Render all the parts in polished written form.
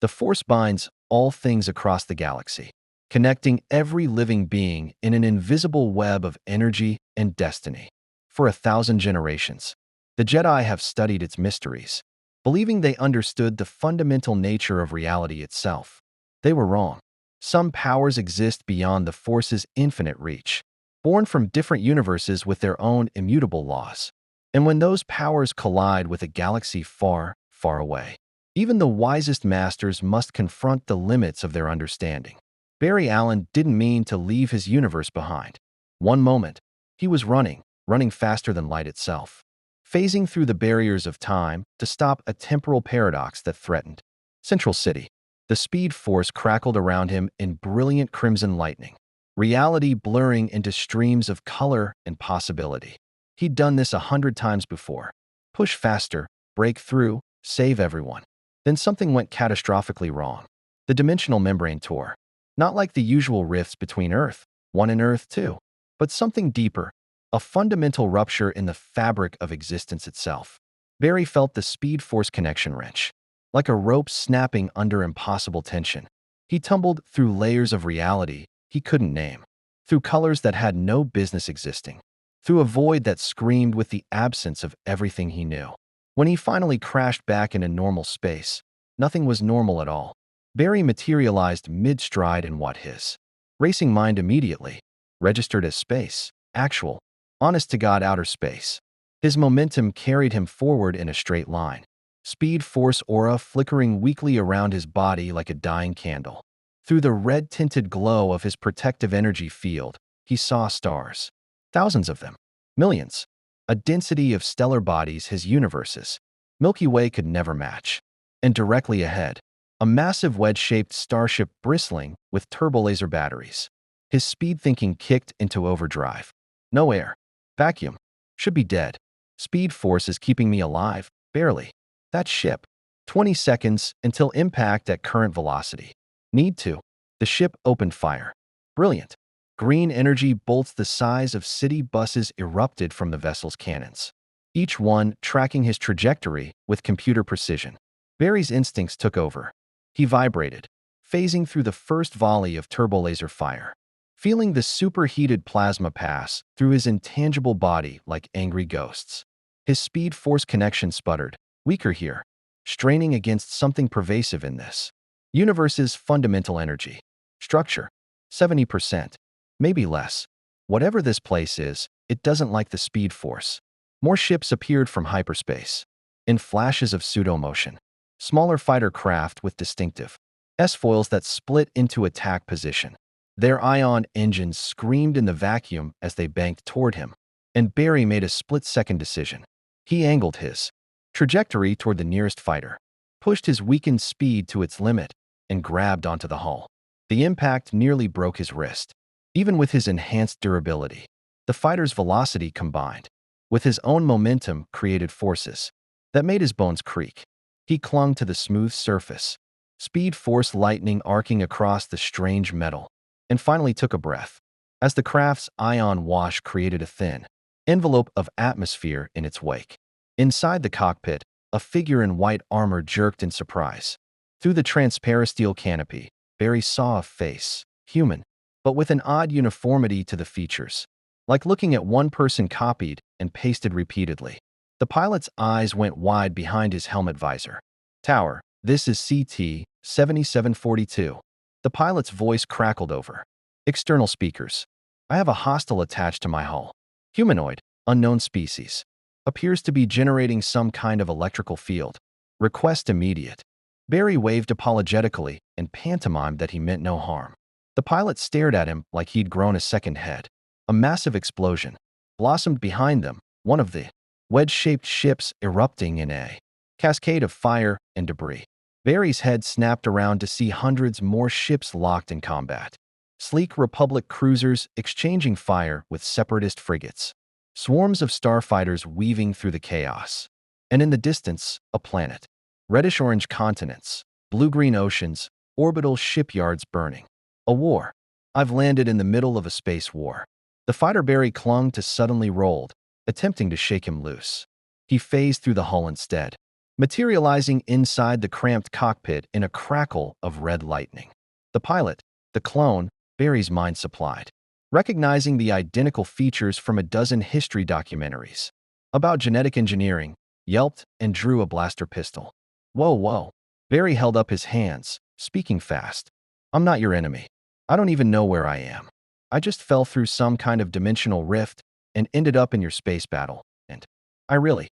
The Force binds all things across the galaxy, connecting every living being in an invisible web of energy and destiny. For 1,000 generations, the Jedi have studied its mysteries, believing they understood the fundamental nature of reality itself. They were wrong. Some powers exist beyond the Force's infinite reach, born from different universes with their own immutable laws. And when those powers collide with a galaxy far, far away, even the wisest masters must confront the limits of their understanding. Barry Allen didn't mean to leave his universe behind. One moment, he was running faster than light itself, phasing through the barriers of time to stop a temporal paradox that threatened Central City. The Speed Force crackled around him in brilliant crimson lightning, reality blurring into streams of color and possibility. He'd done this 100 times before. Push faster, break through, save everyone. Then something went catastrophically wrong. The dimensional membrane tore. Not like the usual rifts between Earth 1 and Earth 2, but something deeper, a fundamental rupture in the fabric of existence itself. Barry felt the Speed Force connection wrench, like a rope snapping under impossible tension. He tumbled through layers of reality he couldn't name, through colors that had no business existing, through a void that screamed with the absence of everything he knew. When he finally crashed back into normal space, nothing was normal at all. Barry materialized mid-stride in what his racing mind immediately registered as space, actual, honest-to-God outer space. His momentum carried him forward in a straight line, Speed Force aura flickering weakly around his body like a dying candle. Through the red-tinted glow of his protective energy field, he saw stars. Thousands of them. Millions. A density of stellar bodies his universes, Milky Way, could never match. And directly ahead, a massive wedge-shaped starship bristling with turbolaser batteries. His speed thinking kicked into overdrive. No air. Vacuum. Should be dead. Speed Force is keeping me alive, barely. That ship. 20 seconds until impact at current velocity. Need to. The ship opened fire. Brilliant. Green energy bolts the size of city buses erupted from the vessel's cannons, each one tracking his trajectory with computer precision. Barry's instincts took over. He vibrated, phasing through the first volley of turbolaser fire, feeling the superheated plasma pass through his intangible body like angry ghosts. His Speed Force connection sputtered, weaker here, straining against something pervasive in this universe's fundamental energy. Structure, 70%. Maybe less. Whatever this place is, it doesn't like the Speed Force. More ships appeared from hyperspace, in flashes of pseudo-motion. Smaller fighter craft with distinctive S-foils that split into attack position. Their ion engines screamed in the vacuum as they banked toward him, and Barry made a split-second decision. He angled his trajectory toward the nearest fighter, pushed his weakened speed to its limit, and grabbed onto the hull. The impact nearly broke his wrist. Even with his enhanced durability, the fighter's velocity combined with his own momentum created forces that made his bones creak. He clung to the smooth surface, Speed Force lightning arcing across the strange metal, and finally took a breath, as the craft's ion wash created a thin envelope of atmosphere in its wake. Inside the cockpit, a figure in white armor jerked in surprise. Through the transparent steel canopy, Barry saw a face, human, but with an odd uniformity to the features, like looking at one person copied and pasted repeatedly. The pilot's eyes went wide behind his helmet visor. "Tower, this is CT-7742. The pilot's voice crackled over external speakers. "I have a hostile attached to my hull. Humanoid, unknown species. Appears to be generating some kind of electrical field. Request immediate." Barry waved apologetically and pantomimed that he meant no harm. The pilot stared at him like he'd grown a second head. A massive explosion blossomed behind them, one of the wedge-shaped ships erupting in a cascade of fire and debris. Barry's head snapped around to see hundreds more ships locked in combat. Sleek Republic cruisers exchanging fire with separatist frigates. Swarms of starfighters weaving through the chaos. And in the distance, a planet. Reddish-orange continents, blue-green oceans, orbital shipyards burning. A war. I've landed in the middle of a space war. The fighter Barry clung to suddenly rolled, attempting to shake him loose. He phased through the hull instead, materializing inside the cramped cockpit in a crackle of red lightning. The pilot, the clone, Barry's mind supplied, recognizing the identical features from a dozen history documentaries about genetic engineering, yelped and drew a blaster pistol. Whoa, whoa. Barry held up his hands, speaking fast. I'm not your enemy. I don't even know where I am. I just fell through some kind of dimensional rift and ended up in your space battle, and I really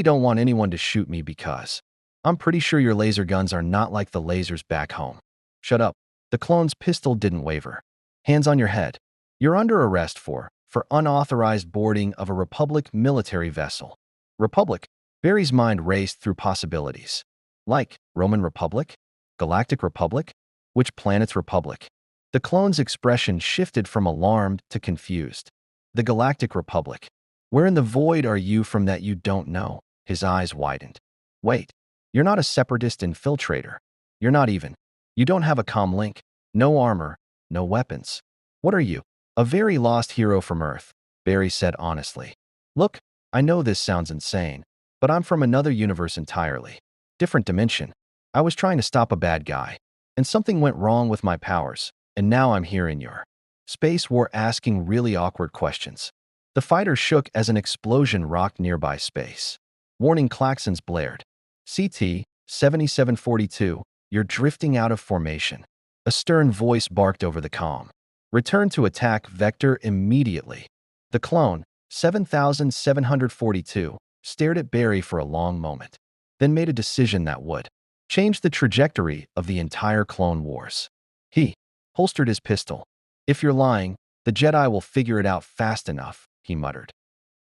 don't want anyone to shoot me because I'm pretty sure your laser guns are not like the lasers back home. Shut up. The clone's pistol didn't waver. Hands on your head. You're under arrest for unauthorized boarding of a Republic military vessel. Republic? Barry's mind raced through possibilities. Like Roman Republic? Galactic Republic? Which planet's Republic? The clone's expression shifted from alarmed to confused. The Galactic Republic. Where in the void are you from that you don't know? His eyes widened. Wait, you're not a separatist infiltrator. You're not even. You don't have a comm link, no armor, no weapons. What are you? A very lost hero from Earth, Barry said honestly. Look, I know this sounds insane, but I'm from another universe entirely. Different dimension. I was trying to stop a bad guy, and something went wrong with my powers, and now I'm here in your space war asking really awkward questions. The fighter shook as an explosion rocked nearby space. Warning klaxons blared. CT 7742, you're drifting out of formation. A stern voice barked over the comm. Return to attack vector immediately. The clone, 7742, stared at Barry for a long moment, then made a decision that would change the trajectory of the entire Clone Wars. He holstered his pistol. If you're lying, the Jedi will figure it out fast enough, he muttered.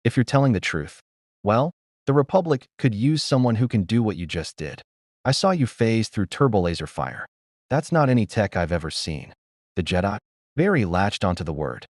If you're telling the truth, well, the Republic could use someone who can do what you just did. I saw you phase through turbolaser fire. That's not any tech I've ever seen. The Jedi? Barry latched onto the word.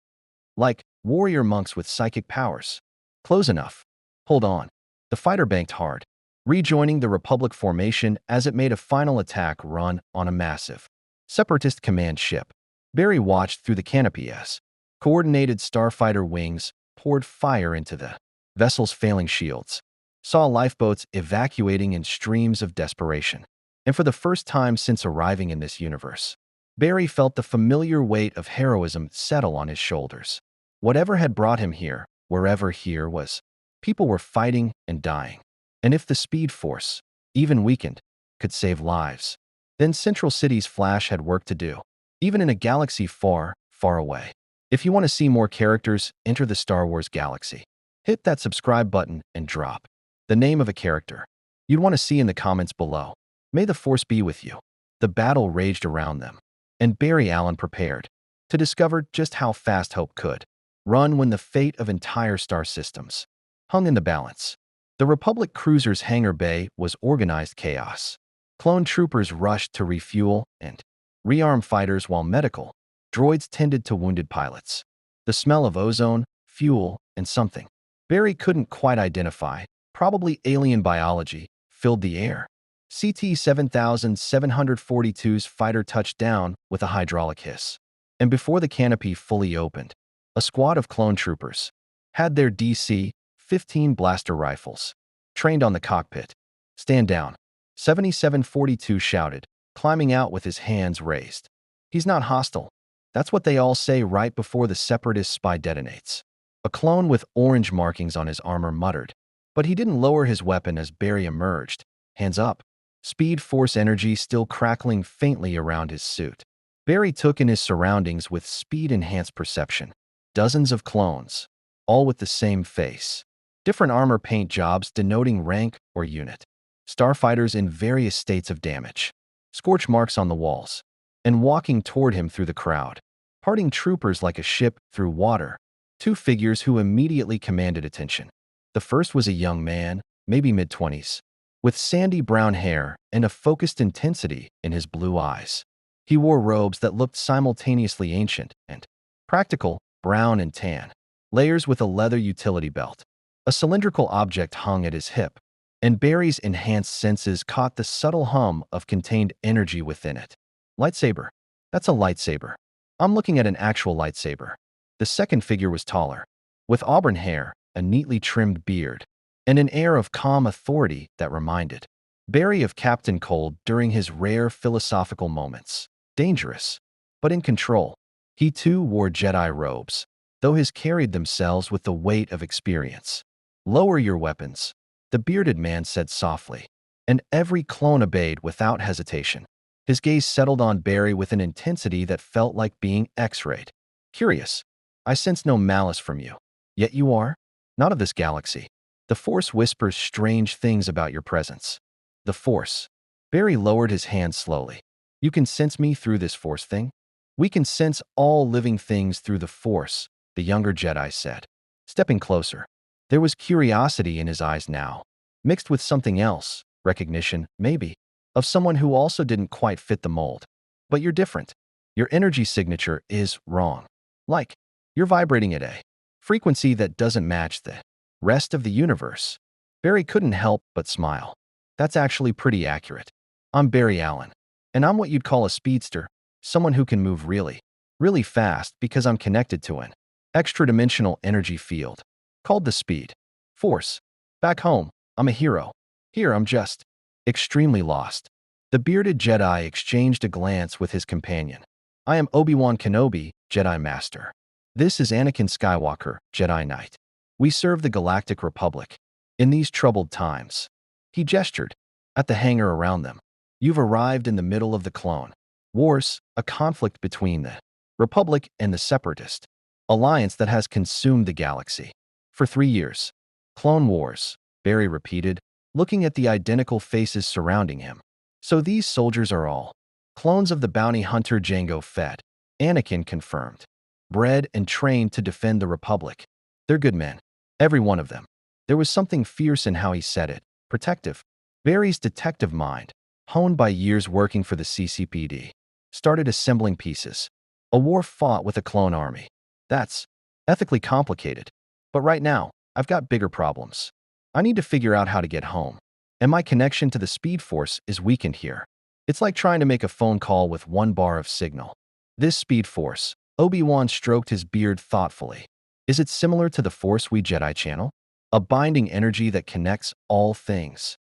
Like warrior monks with psychic powers. Close enough. Hold on. The fighter banked hard, rejoining the Republic formation as it made a final attack run on a massive separatist command ship. Barry watched through the canopy as coordinated starfighter wings poured fire into the vessel's failing shields, saw lifeboats evacuating in streams of desperation. And for the first time since arriving in this universe, Barry felt the familiar weight of heroism settle on his shoulders. Whatever had brought him here, wherever here was, people were fighting and dying. And if the Speed Force, even weakened, could save lives, then Central City's Flash had work to do, even in a galaxy far, far away. If you want to see more characters enter the Star Wars galaxy, hit that subscribe button and drop the name of a character you'd want to see in the comments below. May the Force be with you. The battle raged around them, and Barry Allen prepared to discover just how fast hope could run when the fate of entire star systems hung in the balance. The Republic cruiser's hangar bay was organized chaos. Clone troopers rushed to refuel and rearm fighters while medical droids tended to wounded pilots. The smell of ozone, fuel, and something Barry couldn't quite identify, probably alien biology, filled the air. CT-7742's fighter touched down with a hydraulic hiss. And before the canopy fully opened, a squad of clone troopers had their DC-15 blaster rifles trained on the cockpit. Stand down, 7742 shouted, climbing out with his hands raised. He's not hostile. That's what they all say right before the Separatist spy detonates. A clone with orange markings on his armor muttered, but he didn't lower his weapon as Barry emerged. Hands up. Speed Force energy still crackling faintly around his suit. Barry took in his surroundings with speed-enhanced perception. Dozens of clones, all with the same face. Different armor paint jobs denoting rank or unit. Starfighters in various states of damage. Scorch marks on the walls. And walking toward him through the crowd. Parting troopers like a ship through water. Two figures who immediately commanded attention. The first was a young man, maybe mid-20s, with sandy brown hair and a focused intensity in his blue eyes. He wore robes that looked simultaneously ancient and practical, brown and tan, layers with a leather utility belt. A cylindrical object hung at his hip, and Barry's enhanced senses caught the subtle hum of contained energy within it. Lightsaber. That's a lightsaber. I'm looking at an actual lightsaber. The second figure was taller, with auburn hair, a neatly trimmed beard, and an air of calm authority that reminded Barry of Captain Cold during his rare philosophical moments. Dangerous, but in control. He too wore Jedi robes, though his carried themselves with the weight of experience. Lower your weapons, the bearded man said softly, and every clone obeyed without hesitation. His gaze settled on Barry with an intensity that felt like being X-rayed. Curious, I sense no malice from you. Yet you are? Not of this galaxy. The Force whispers strange things about your presence. The Force. Barry lowered his hand slowly. You can sense me through this Force thing? We can sense all living things through the Force, the younger Jedi said. Stepping closer. There was curiosity in his eyes now, mixed with something else, recognition, maybe, of someone who also didn't quite fit the mold. But you're different. Your energy signature is wrong. Like, you're vibrating at a frequency that doesn't match the rest of the universe. Barry couldn't help but smile. That's actually pretty accurate. I'm Barry Allen, and I'm what you'd call a speedster, someone who can move really, really fast because I'm connected to an extra-dimensional energy field called the Speed Force. Back home, I'm a hero. Here, I'm just extremely lost. The bearded Jedi exchanged a glance with his companion. I am Obi-Wan Kenobi, Jedi Master. This is Anakin Skywalker, Jedi Knight. We serve the Galactic Republic. In these troubled times, he gestured at the hangar around them. You've arrived in the middle of the clone wars, a conflict between the Republic and the Separatist alliance that has consumed the galaxy. For 3 years. Clone Wars, Barry repeated, looking at the identical faces surrounding him. So these soldiers are all clones of the bounty hunter Jango Fett, Anakin confirmed. Bred and trained to defend the Republic. They're good men. Every one of them. There was something fierce in how he said it. Protective. Barry's detective mind, honed by years working for the CCPD, started assembling pieces. A war fought with a clone army. That's ethically complicated. But right now, I've got bigger problems. I need to figure out how to get home. And my connection to the Speed Force is weakened here. It's like trying to make a phone call with 1 bar of signal. This Speed Force, Obi-Wan stroked his beard thoughtfully. Is it similar to the Force we Jedi channel? A binding energy that connects all things.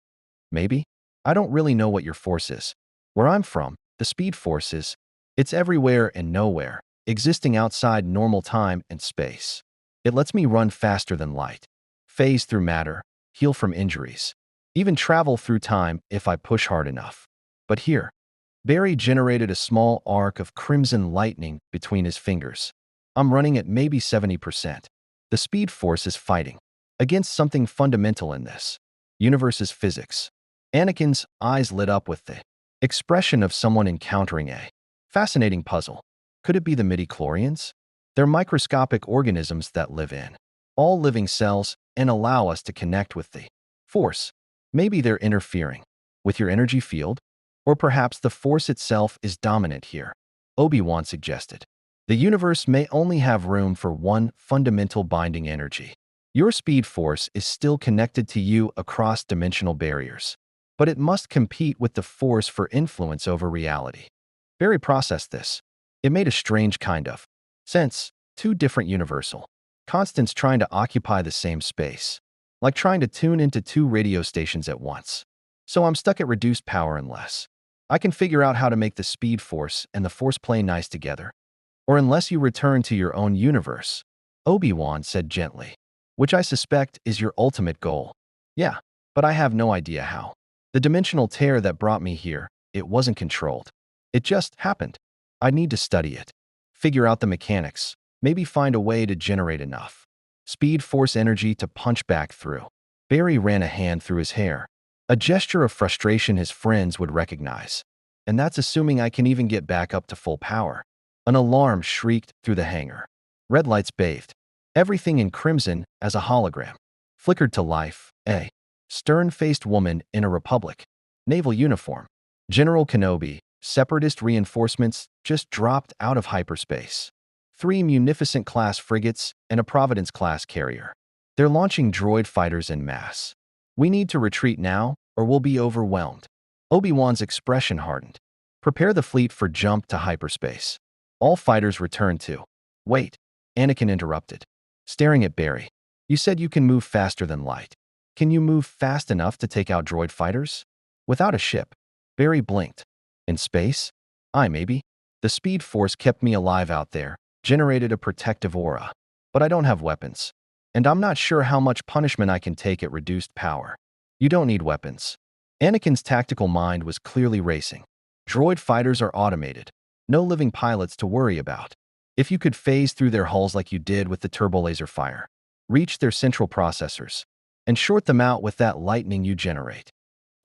Maybe? I don't really know what your Force is. Where I'm from, the Speed Force is. It's everywhere and nowhere, existing outside normal time and space. It lets me run faster than light, phase through matter, heal from injuries, even travel through time if I push hard enough. But here, Barry generated a small arc of crimson lightning between his fingers. I'm running at maybe 70%. The Speed Force is fighting against something fundamental in this universe's physics. Anakin's eyes lit up with the expression of someone encountering a fascinating puzzle. Could it be the midichlorians? They're microscopic organisms that live in all living cells and allow us to connect with the Force. Maybe they're interfering with your energy field, or perhaps the Force itself is dominant here. Obi-Wan suggested. The universe may only have room for one fundamental binding energy. Your Speed Force is still connected to you across dimensional barriers, but it must compete with the Force for influence over reality. Barry processed this. It made a strange kind of sense. 2 different universal constants trying to occupy the same space, like trying to tune into 2 radio stations at once. So I'm stuck at reduced power unless I can figure out how to make the Speed Force and the Force play nice together. Or unless you return to your own universe, Obi-Wan said gently, which I suspect is your ultimate goal. Yeah, but I have no idea how. The dimensional tear that brought me here, it wasn't controlled. It just happened. I need to study it, figure out the mechanics, maybe find a way to generate enough Speed Force energy to punch back through. Barry ran a hand through his hair, a gesture of frustration his friends would recognize. And that's assuming I can even get back up to full power. An alarm shrieked through the hangar. Red lights bathed everything in crimson as a hologram flickered to life. A stern-faced woman in a Republic naval uniform. General Kenobi, Separatist reinforcements just dropped out of hyperspace. 3 Munificent-class frigates and a Providence-class carrier. They're launching droid fighters en masse. We need to retreat now, or we'll be overwhelmed. Obi-Wan's expression hardened. Prepare the fleet for jump to hyperspace. All fighters return to. Wait, Anakin interrupted, staring at Barry. You said you can move faster than light. Can you move fast enough to take out droid fighters? Without a ship, Barry blinked. In space? Maybe. The speed force kept me alive out there, generated a protective aura. But I don't have weapons. And I'm not sure how much punishment I can take at reduced power. You don't need weapons. Anakin's tactical mind was clearly racing. Droid fighters are automated. No living pilots to worry about. If you could phase through their hulls like you did with the turbolaser fire, reach their central processors, and short them out with that lightning you generate.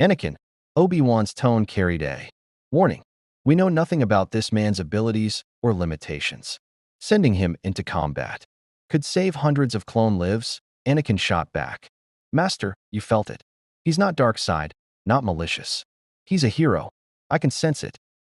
Anakin, Obi-Wan's tone carried a warning. We know nothing about this man's abilities or limitations. Sending him into combat could save hundreds of clone lives. Anakin shot back. Master, you felt it. He's not dark side, not malicious. He's a hero. I can sense it.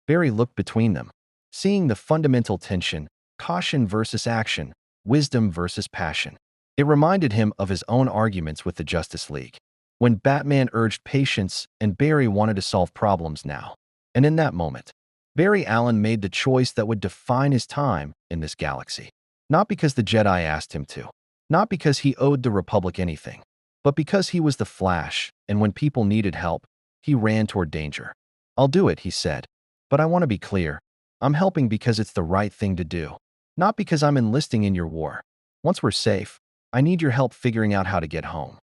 Barry looked between them, seeing the fundamental tension, caution versus action, wisdom versus passion. It reminded him of his own arguments with the Justice League, when Batman urged patience and Barry wanted to solve problems now. And in that moment, Barry Allen made the choice that would define his time in this galaxy. Not because the Jedi asked him to, not because he owed the Republic anything, but because he was the Flash, and when people needed help, he ran toward danger. I'll do it, he said. But I want to be clear. I'm helping because it's the right thing to do, not because I'm enlisting in your war. Once we're safe, I need your help figuring out how to get home.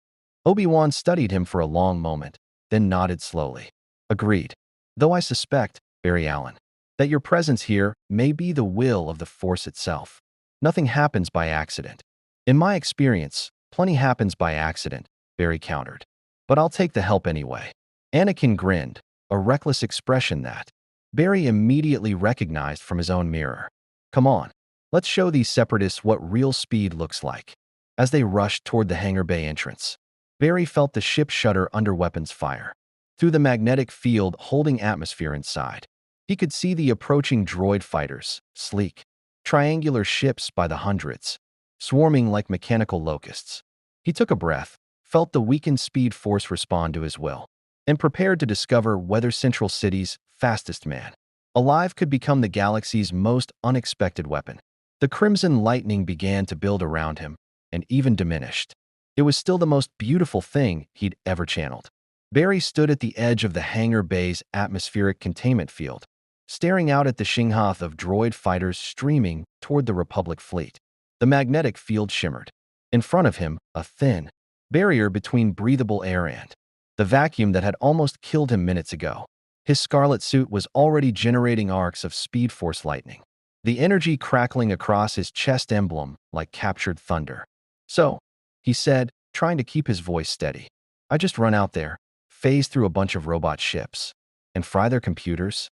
Obi-Wan studied him for a long moment, then nodded slowly. Agreed. Though I suspect, Barry Allen, that your presence here may be the will of the Force itself. Nothing happens by accident. In my experience, plenty happens by accident, Barry countered. But I'll take the help anyway. Anakin grinned, a reckless expression that Barry immediately recognized from his own mirror. Come on, let's show these separatists what real speed looks like. As they rushed toward the hangar bay entrance, Barry felt the ship shudder under weapons fire. Through the magnetic field holding atmosphere inside, he could see the approaching droid fighters, sleek, triangular ships by the hundreds, swarming like mechanical locusts. He took a breath, felt the weakened speed force respond to his will, and prepared to discover whether Central City's fastest man alive could become the galaxy's most unexpected weapon. The crimson lightning began to build around him, and even diminished. It was still the most beautiful thing he'd ever channeled. Barry stood at the edge of the hangar bay's atmospheric containment field, staring out at the shinghath of droid fighters streaming toward the Republic fleet. The magnetic field shimmered. In front of him, a thin barrier between breathable air and the vacuum that had almost killed him minutes ago. His scarlet suit was already generating arcs of speed force lightning, the energy crackling across his chest emblem like captured thunder. So, he said, trying to keep his voice steady, I just run out there, phase through a bunch of robot ships, and fry their computers?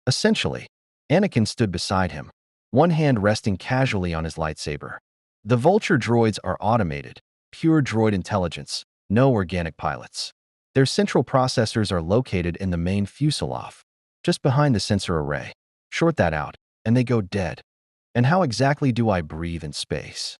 Essentially, Anakin stood beside him, one hand resting casually on his lightsaber. The Vulture droids are automated, pure droid intelligence, no organic pilots. Their central processors are located in the main fuselage, just behind the sensor array. Short that out, and they go dead. And how exactly do I breathe in space?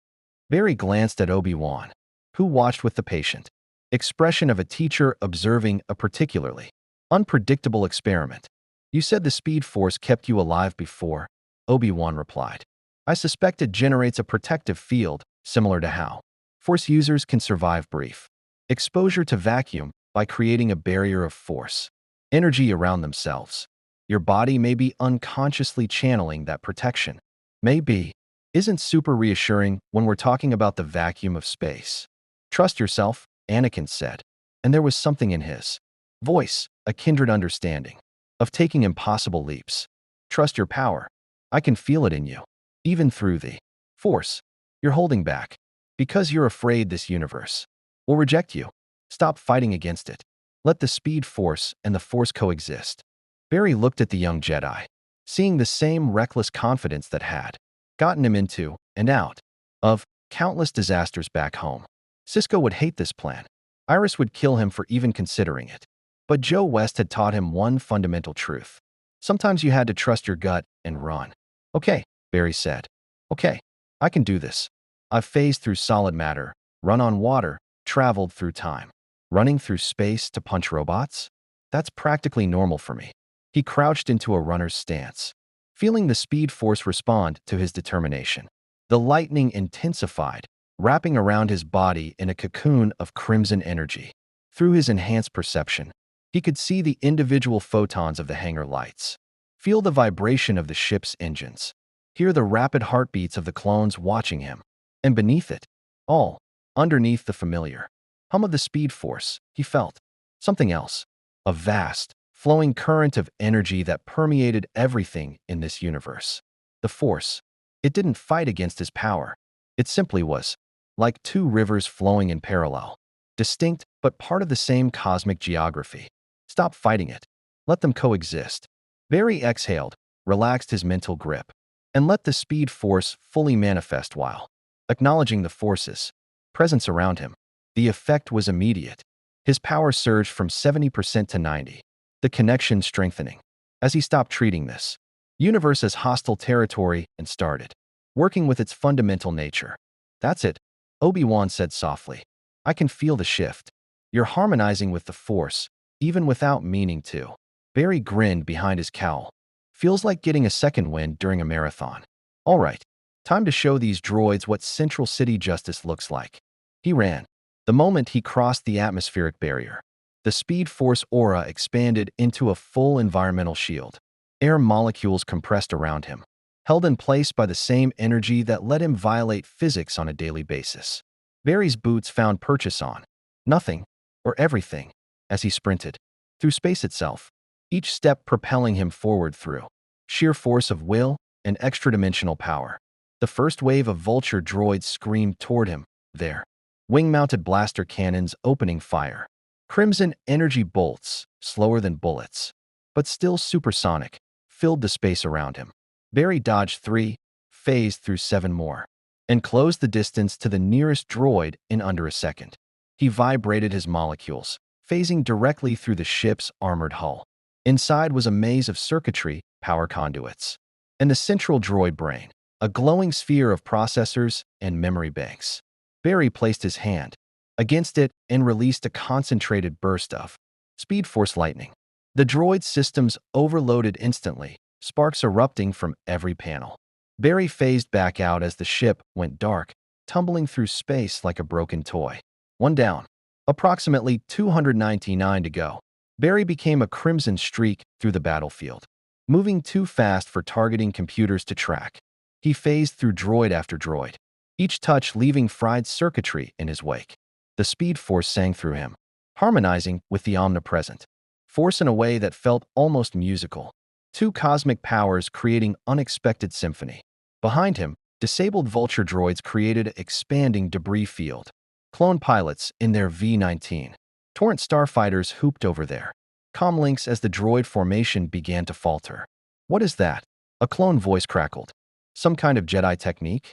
Barry glanced at Obi-Wan, who watched with the patient expression of a teacher observing a particularly unpredictable experiment. You said the speed force kept you alive before, Obi-Wan replied. I suspect it generates a protective field, similar to how Force users can survive brief exposure to vacuum by creating a barrier of force, energy around themselves. Your body may be unconsciously channeling that protection. Maybe. Isn't super reassuring when we're talking about the vacuum of space. Trust yourself, Anakin said, and there was something in his voice, a kindred understanding of taking impossible leaps. Trust your power. I can feel it in you. Even through the force, you're holding back because you're afraid this universe will reject you. Stop fighting against it. Let the speed force and the force coexist. Barry looked at the young Jedi, seeing the same reckless confidence that had gotten him into and out of countless disasters back home. Cisco would hate this plan. Iris would kill him for even considering it. But Joe West had taught him one fundamental truth. Sometimes you had to trust your gut and run. Okay, Barry said. Okay, I can do this. I've phased through solid matter, run on water, traveled through time. Running through space to punch robots? That's practically normal for me. He crouched into a runner's stance, feeling the speed force respond to his determination. The lightning intensified, wrapping around his body in a cocoon of crimson energy. Through his enhanced perception, He could see the individual photons of the hangar lights, feel the vibration of the ship's engines, hear the rapid heartbeats of the clones watching him, and beneath it all, underneath the familiar hum of the Speed Force, he felt something else, a vast, flowing current of energy that permeated everything in this universe. The Force, it didn't fight against his power. It simply was, like two rivers flowing in parallel, distinct but part of the same cosmic geography. Stop fighting it. Let them coexist. Barry exhaled, relaxed his mental grip, and let the Speed Force fully manifest while acknowledging the Force's presence around him. The effect was immediate. His power surged from 70% to 90%, the connection strengthening. As he stopped treating this universe as hostile territory and started working with its fundamental nature. That's it, Obi-Wan said softly. I can feel the shift. You're harmonizing with the Force, even without meaning to. Barry grinned behind his cowl. Feels like getting a second win during a marathon. All right, time to show these droids what Central City justice looks like. He ran. The moment he crossed the atmospheric barrier, the Speed Force aura expanded into a full environmental shield. Air molecules compressed around him, held in place by the same energy that let him violate physics on a daily basis. Barry's boots found purchase on nothing or everything as he sprinted through space itself, each step propelling him forward through sheer force of will and extra-dimensional power. The first wave of Vulture droids screamed toward him, their wing-mounted blaster cannons opening fire. Crimson energy bolts, slower than bullets, but still supersonic, filled the space around him. Barry dodged 3, phased through 7 more, and closed the distance to the nearest droid in under a second. He vibrated his molecules, phasing directly through the ship's armored hull. Inside was a maze of circuitry, power conduits, and the central droid brain, a glowing sphere of processors and memory banks. Barry placed his hand against it and released a concentrated burst of Speed Force lightning. The droid's systems overloaded instantly, sparks erupting from every panel. Barry phased back out as the ship went dark, tumbling through space like a broken toy. One down. Approximately 299 to go. Barry became a crimson streak through the battlefield, moving too fast for targeting computers to track. He phased through droid after droid, each touch leaving fried circuitry in his wake. The Speed Force sang through him, harmonizing with the omnipresent Force in a way that felt almost musical. Two cosmic powers creating unexpected symphony. Behind him, disabled Vulture droids created an expanding debris field. Clone pilots in their V-19 Torrent starfighters hooped over their comlinks as the droid formation began to falter. What is that? A clone voice crackled. Some kind of Jedi technique?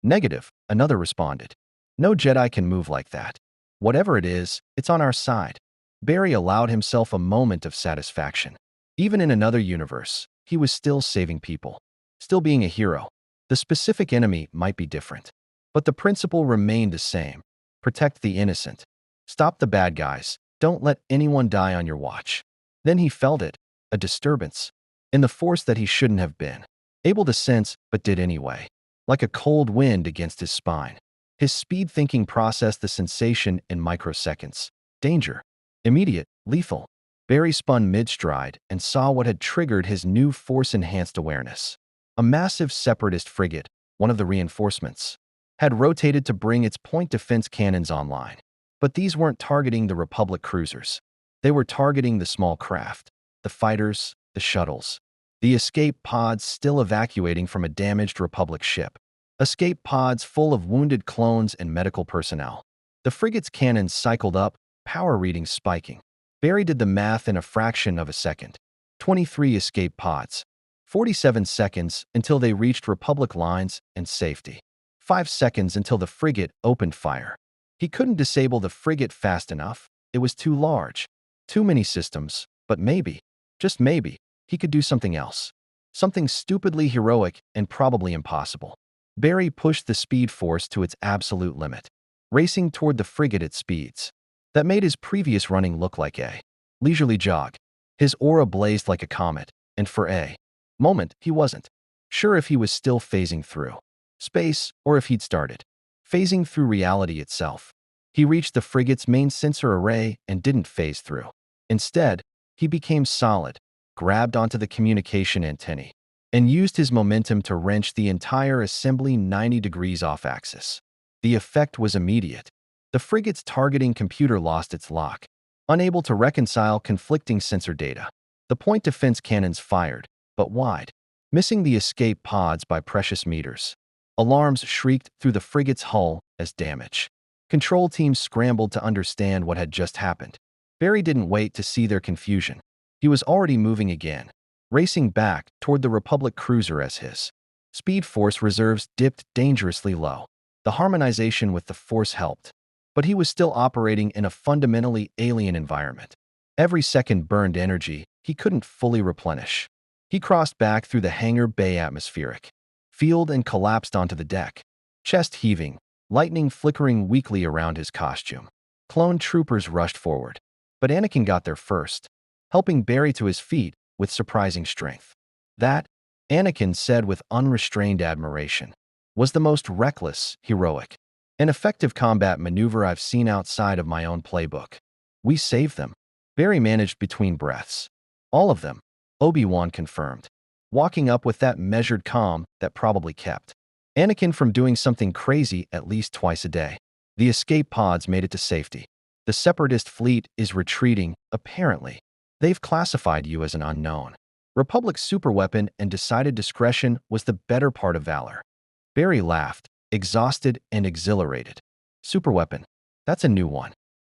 Negative, another responded. No Jedi can move like that. Whatever it is, it's on our side. Barry allowed himself a moment of satisfaction. Even in another universe, he was still saving people, still being a hero. The specific enemy might be different, but the principle remained the same. Protect the innocent. Stop the bad guys. Don't let anyone die on your watch. Then he felt it, a disturbance, in the Force that he shouldn't have been able to sense but did anyway, like a cold wind against his spine. His speed thinking processed the sensation in microseconds. Danger. Immediate, lethal. Barry spun mid-stride and saw what had triggered his new Force-enhanced awareness. A massive Separatist frigate, one of the reinforcements, had rotated to bring its point defense cannons online. But these weren't targeting the Republic cruisers. They were targeting the small craft, the fighters, the shuttles, the escape pods still evacuating from a damaged Republic ship. Escape pods full of wounded clones and medical personnel. The frigate's cannons cycled up, power readings spiking. Barry did the math in a fraction of a second. 23 escape pods. 47 seconds until they reached Republic lines and safety. 5 seconds until the frigate opened fire. He couldn't disable the frigate fast enough. It was too large. Too many systems, but maybe, just maybe, he could do something else. Something stupidly heroic and probably impossible. Barry pushed the Speed Force to its absolute limit, racing toward the frigate at speeds that made his previous running look like a leisurely jog. His aura blazed like a comet, and for a moment he wasn't sure if he was still phasing through space or if he'd started phasing through reality itself. He reached the frigate's main sensor array and didn't phase through. Instead, he became solid, grabbed onto the communication antennae, and used his momentum to wrench the entire assembly 90 degrees off axis. The effect was immediate. The frigate's targeting computer lost its lock, unable to reconcile conflicting sensor data. The point defense cannons fired, but wide, missing the escape pods by precious meters. Alarms shrieked through the frigate's hull as damage. Control teams scrambled to understand what had just happened. Barry didn't wait to see their confusion. He was already moving again, racing back toward the Republic cruiser as his Speed Force reserves dipped dangerously low. The harmonization with the Force helped, but he was still operating in a fundamentally alien environment. Every second burned energy he couldn't fully replenish. He crossed back through the hangar bay atmospheric field and collapsed onto the deck, chest heaving, lightning flickering weakly around his costume. Clone troopers rushed forward, but Anakin got there first, helping Barry to his feet with surprising strength. That, Anakin said with unrestrained admiration, was the most reckless, heroic, and effective combat maneuver I've seen outside of my own playbook. We saved them. Barry managed between breaths. All of them, Obi-Wan confirmed, walking up with that measured calm that probably kept Anakin from doing something crazy at least twice a day. The escape pods made it to safety. The Separatist fleet is retreating, apparently. They've classified you as an unknown. Republic superweapon and decided discretion was the better part of valor. Barry laughed, exhausted and exhilarated. Superweapon, that's a new one.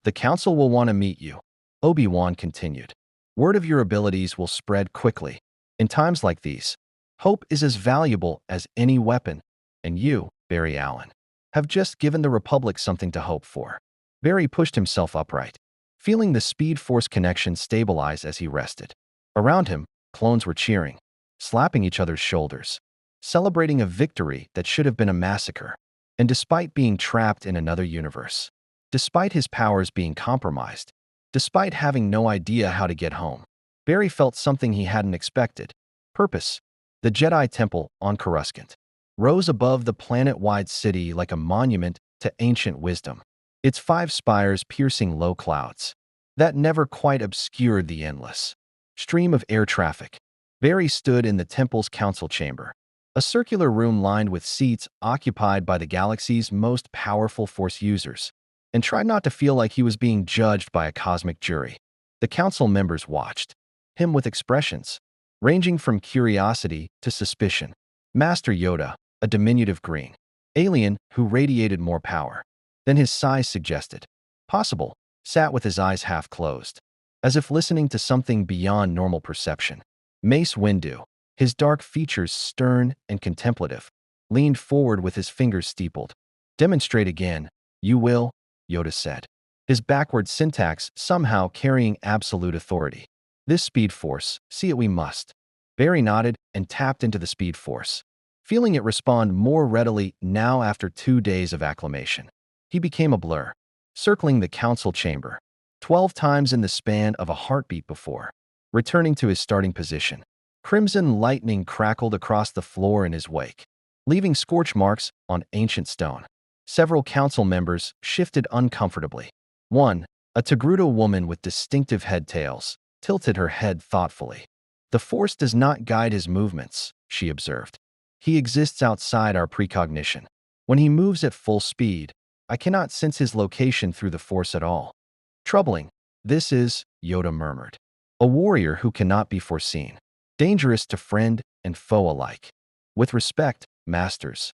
The Council will want to meet you. Obi-Wan continued. Word of your abilities will spread quickly. In times like these, hope is as valuable as any weapon, and you, Barry Allen, have just given the Republic something to hope for. Barry pushed himself upright, feeling the Speed Force connection stabilize as he rested. Around him, clones were cheering, slapping each other's shoulders, celebrating a victory that should have been a massacre. And despite being trapped in another universe, despite his powers being compromised, despite having no idea how to get home, Barry felt something he hadn't expected. Purpose. The Jedi Temple on Coruscant rose above the planet-wide city like a monument to ancient wisdom, its 5 spires piercing low clouds that never quite obscured the endless stream of air traffic. Barry stood in the temple's council chamber, a circular room lined with seats occupied by the galaxy's most powerful Force users, and tried not to feel like he was being judged by a cosmic jury. The council members watched him with expressions ranging from curiosity to suspicion. Master Yoda, a diminutive green alien who radiated more power than his size suggested possible, sat with his eyes half closed, as if listening to something beyond normal perception. Mace Windu, his dark features stern and contemplative, leaned forward with his fingers steepled. Demonstrate again, you will, Yoda said, his backward syntax somehow carrying absolute authority. This Speed Force, see it we must. Barry nodded and tapped into the Speed Force, feeling it respond more readily now after 2 days of acclimation. He became a blur, circling the council chamber 12 times in the span of a heartbeat before returning to his starting position. Crimson lightning crackled across the floor in his wake, leaving scorch marks on ancient stone. Several council members shifted uncomfortably. One, a Togruta woman with distinctive head tails, tilted her head thoughtfully. The Force does not guide his movements, she observed. He exists outside our precognition. When he moves at full speed, I cannot sense his location through the Force at all. Troubling. This is, Yoda murmured, a warrior who cannot be foreseen. Dangerous to friend and foe alike. With respect, masters.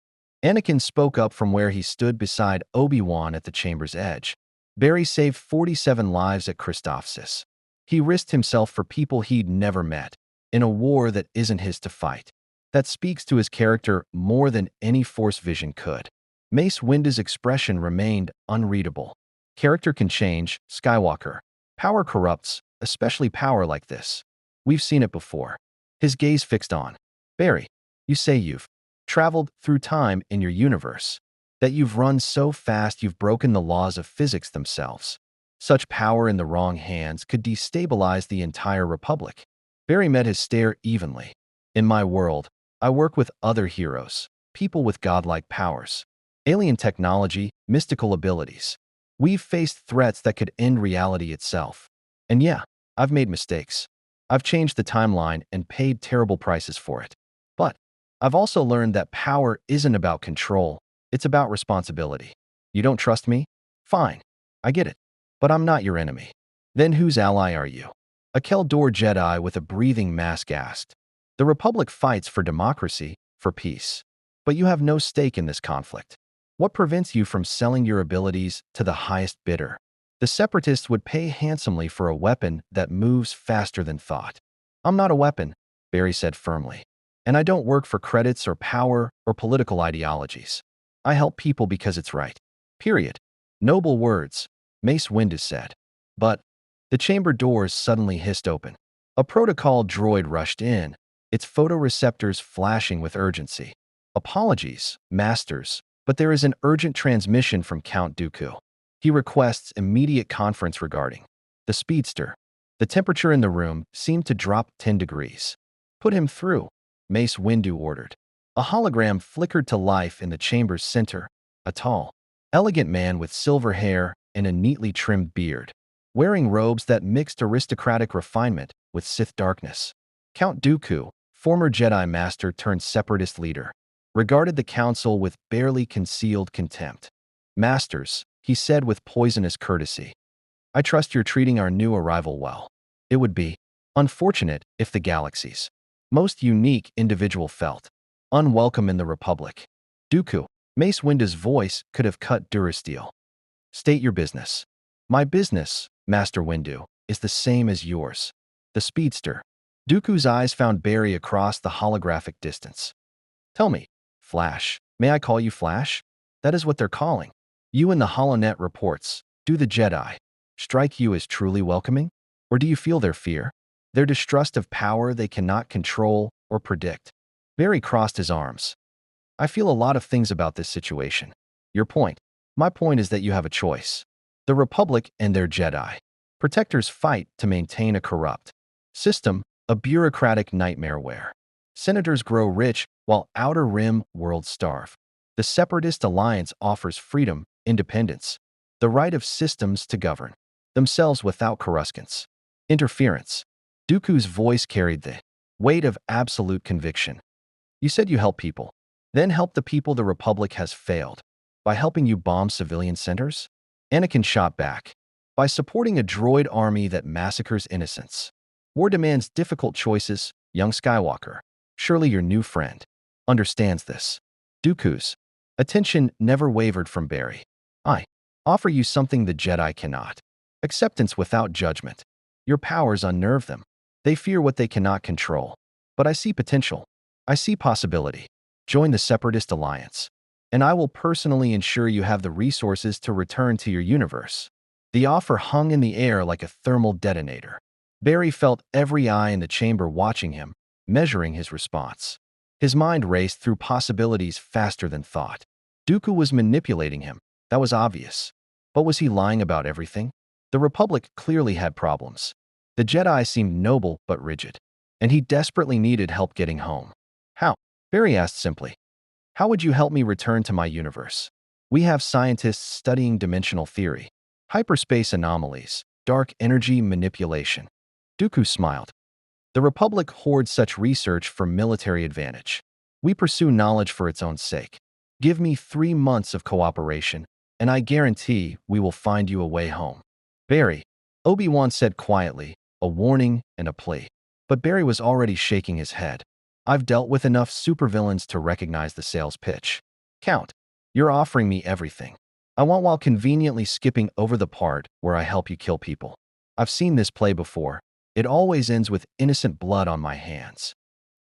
Anakin spoke up from where he stood beside Obi-Wan at the chamber's edge. Barry saved 47 lives at Christophsis. He risked himself for people he'd never met, in a war that isn't his to fight. That speaks to his character more than any Force vision could. Mace Windu's expression remained unreadable. Character can change, Skywalker. Power corrupts, especially power like this. We've seen it before. His gaze fixed on Barry. You say you've traveled through time in your universe, that you've run so fast you've broken the laws of physics themselves. Such power in the wrong hands could destabilize the entire Republic. Barry met his stare evenly. In my world, I work with other heroes, people with godlike powers, alien technology, mystical abilities. We've faced threats that could end reality itself. And yeah, I've made mistakes. I've changed the timeline and paid terrible prices for it. But I've also learned that power isn't about control, it's about responsibility. You don't trust me? Fine. I get it. But I'm not your enemy. Then whose ally are you? A Keldor Jedi with a breathing mask asked. The Republic fights for democracy, for peace. But you have no stake in this conflict. What prevents you from selling your abilities to the highest bidder? The Separatists would pay handsomely for a weapon that moves faster than thought. I'm not a weapon, Barry said firmly. And I don't work for credits or power or political ideologies. I help people because it's right. Period. Noble words, Mace Windu said. But the chamber doors suddenly hissed open. A protocol droid rushed in, its photoreceptors flashing with urgency. Apologies, masters, but there is an urgent transmission from Count Dooku. He requests immediate conference regarding the speedster. The temperature in the room seemed to drop 10 degrees. Put him through, Mace Windu ordered. A hologram flickered to life in the chamber's center, a tall, elegant man with silver hair and a neatly trimmed beard, wearing robes that mixed aristocratic refinement with Sith darkness. Count Dooku, former Jedi Master turned Separatist leader, regarded the council with barely concealed contempt. Masters, he said with poisonous courtesy, I trust you're treating our new arrival well. It would be unfortunate if the galaxy's most unique individual felt unwelcome in the Republic. Dooku, Mace Windu's voice could have cut Durasteel. State your business. My business, Master Windu, is the same as yours. The speedster. Dooku's eyes found Barry across the holographic distance. Tell me, Flash, may I call you Flash? That is what they're calling. You in the HoloNet reports, do the Jedi strike you as truly welcoming? Or do you feel their fear? Their distrust of power they cannot control or predict? Barry crossed his arms. I feel a lot of things about this situation. Your point. My point is that you have a choice. The Republic and their Jedi. Protectors fight to maintain a corrupt system, a bureaucratic nightmare where senators grow rich while Outer Rim worlds starve. The Separatist Alliance offers freedom, independence, the right of systems to govern themselves without Coruscant's interference. Dooku's voice carried the weight of absolute conviction. You said you help people. Then help the people the Republic has failed. By helping you bomb civilian centers? Anakin shot back. By supporting a droid army that massacres innocents. War demands difficult choices, young Skywalker. Surely your new friend understands this. Dooku's attention never wavered from Barry. I offer you something the Jedi cannot. Acceptance without judgment. Your powers unnerve them. They fear what they cannot control. But I see potential. I see possibility. Join the Separatist Alliance. And I will personally ensure you have the resources to return to your universe. The offer hung in the air like a thermal detonator. Barry felt every eye in the chamber watching him, measuring his response. His mind raced through possibilities faster than thought. Dooku was manipulating him. That was obvious. But was he lying about everything? The Republic clearly had problems. The Jedi seemed noble but rigid. And he desperately needed help getting home. How? Barry asked simply. How would you help me return to my universe? We have scientists studying dimensional theory, hyperspace anomalies, dark energy manipulation. Dooku smiled. The Republic hoards such research for military advantage. We pursue knowledge for its own sake. Give me 3 months of cooperation, and I guarantee we will find you a way home. Barry, Obi-Wan said quietly, a warning and a plea. But Barry was already shaking his head. I've dealt with enough supervillains to recognize the sales pitch. Count, you're offering me everything I want while conveniently skipping over the part where I help you kill people. I've seen this play before. It always ends with innocent blood on my hands.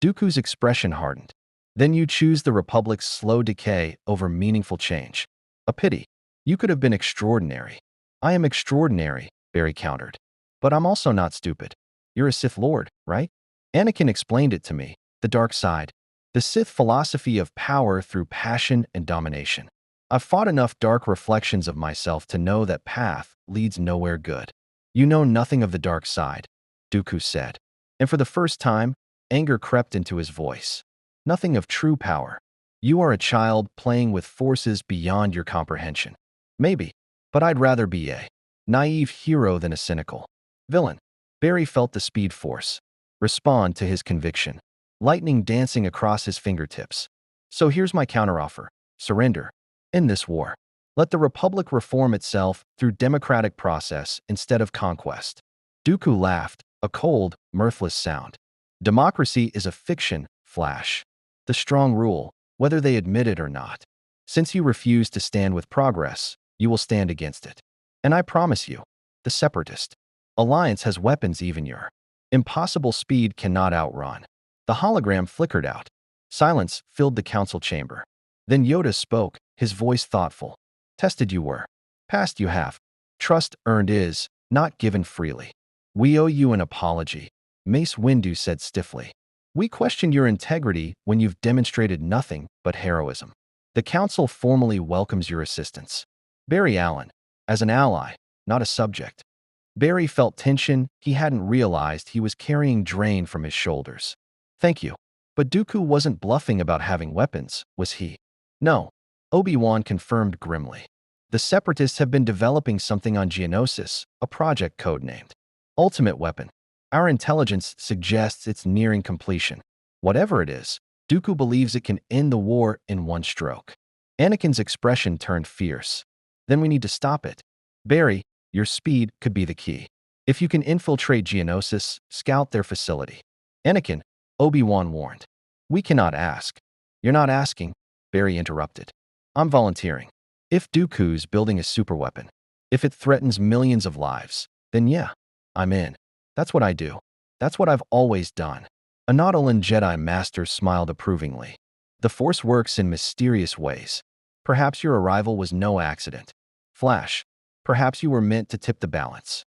Dooku's expression hardened. Then you choose the Republic's slow decay over meaningful change. A pity. You could have been extraordinary. I am extraordinary, Barry countered. But I'm also not stupid. You're a Sith Lord, right? Anakin explained it to me. The dark side. The Sith philosophy of power through passion and domination. I've fought enough dark reflections of myself to know that path leads nowhere good. You know nothing of the dark side, Dooku said. And for the first time, anger crept into his voice. Nothing of true power. You are a child playing with forces beyond your comprehension. Maybe, but I'd rather be a naive hero than a cynical villain. Barry felt the Speed Force respond to his conviction, lightning dancing across his fingertips. So here's my counteroffer. Surrender. End this war. Let the Republic reform itself through democratic process instead of conquest. Dooku laughed, a cold, mirthless sound. Democracy is a fiction, Flash. The strong rule, whether they admit it or not. Since you refuse to stand with progress, you will stand against it. And I promise you, the Separatist Alliance has weapons even your impossible speed cannot outrun. The hologram flickered out. Silence filled the council chamber. Then Yoda spoke, his voice thoughtful. Tested you were. Passed you have. Trust earned is, not given freely. We owe you an apology, Mace Windu said stiffly. We question your integrity when you've demonstrated nothing but heroism. The council formally welcomes your assistance. Barry Allen, as an ally, not a subject. Barry felt tension he hadn't realized he was carrying drain from his shoulders. Thank you. But Dooku wasn't bluffing about having weapons, was he? No, Obi-Wan confirmed grimly. The Separatists have been developing something on Geonosis, a project codenamed Ultimate Weapon. Our intelligence suggests it's nearing completion. Whatever it is, Dooku believes it can end the war in one stroke. Anakin's expression turned fierce. Then we need to stop it. Barry, your speed could be the key. If you can infiltrate Geonosis, scout their facility. Anakin, Obi-Wan warned. We cannot ask. You're not asking, Barry interrupted. I'm volunteering. If Dooku's building a superweapon, if it threatens millions of lives, then yeah, I'm in. That's what I do. That's what I've always done. A Nautolan Jedi Master smiled approvingly. The Force works in mysterious ways. Perhaps your arrival was no accident. Flash, perhaps you were meant to tip the balance.